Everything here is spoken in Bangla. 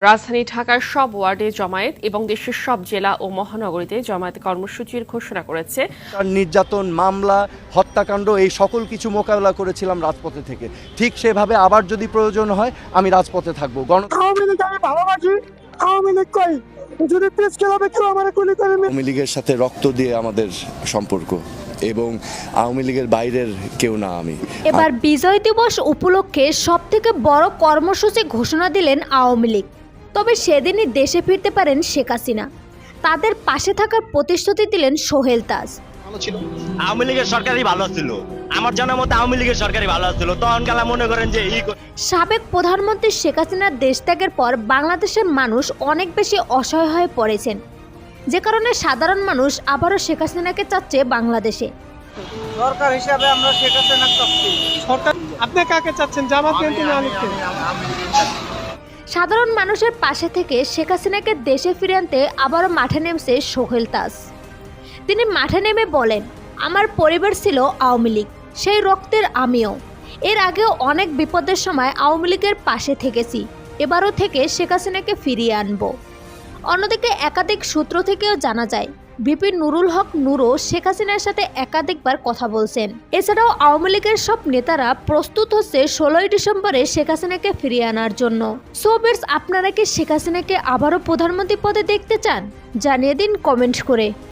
রাজধানী ঢাকার সব ওয়ার্ডে জমায়েত এবং দেশের সব জেলা ও মহানগরীতে জমায়েত কর্মসূচির ঘোষণা করেছে। নির্যাতন, মামলা, হত্যাকাণ্ড এই সকল কিছু মোকাবেলা করেছিলাম রাজপথে থেকে। ঠিক সেভাবে আবার যদি প্রয়োজন হয় আমি রাজপথে থাকবো। আওয়ামী লীগ আমি ভালোবাসি, আওয়ামী লীগ কই যদি প্রেস ক্লাবে কেউ আমার গুলি করে। আওয়ামী লীগের সাথে রক্ত দিয়ে আমাদের সম্পর্ক এবং আওয়ামী লীগের বাইরের কেউ না আমি। এবার বিজয় দিবস উপলক্ষে সবথেকে বড় কর্মসূচি ঘোষণা দিলেন আওয়ামী লীগ। তবে সেদিনই দেশে ফিরতে পারেন শেখ হাসিনা। তাদের পাশে থাকার প্রতিশ্রুতি দিলেন সোহেল তাজ। আওয়ামী লীগের সরকারই ভালো ছিল, আমার জানার মতে আওয়ামী লীগের সরকারই ভালো ছিল। তখন কালা মনে করেন যে সাবেক প্রধানমন্ত্রী শেখ হাসিনার দেশ ত্যাগের পর বাংলাদেশের মানুষ অনেক বেশি অসহায় হয়ে পড়েছেন, যে কারণে সাধারণ মানুষ আবারও শেখ হাসিনাকে চাচ্ছে বাংলাদেশে। সরকার হিসাবে আমরা শেখ হাসিনা চাচ্ছি। সরকার আপনি কাকে চাচ্ছেন? জামাত বিএনপি না আলীকে? সাধারণ মানুষের পাশে থেকে শেখ হাসিনাকে দেশে ফিরে আনতে আবারও মাঠে নেমেছে সোহেল তাজ। তিনি মাঠে নেমে বলেন, আমার পরিবার ছিল আওয়ামী লীগ, সেই রক্তের আমিও। এর আগেও অনেক বিপদের সময় আওয়ামী লীগের পাশে থেকেছি, এবারও থেকে শেখ হাসিনাকে ফিরিয়ে আনব। অন্যদিকে একাধিক সূত্র থেকেও জানা যায় ভিপি নুরুল হক নুরও শেখ হাসিনার সাথে একাধিকবার কথা বলছেন। এছাড়াও আওয়ামী লীগের সব নেতারা প্রস্তুত হচ্ছে 16ই ডিসেম্বরে শেখ হাসিনাকে ফিরিয়ে আনার জন্য। সো ভিউয়ার্স, আপনারা কি শেখ হাসিনাকে আবারও প্রধানমন্ত্রী পদে দেখতে চান? জানিয়ে দিন কমেন্ট করে।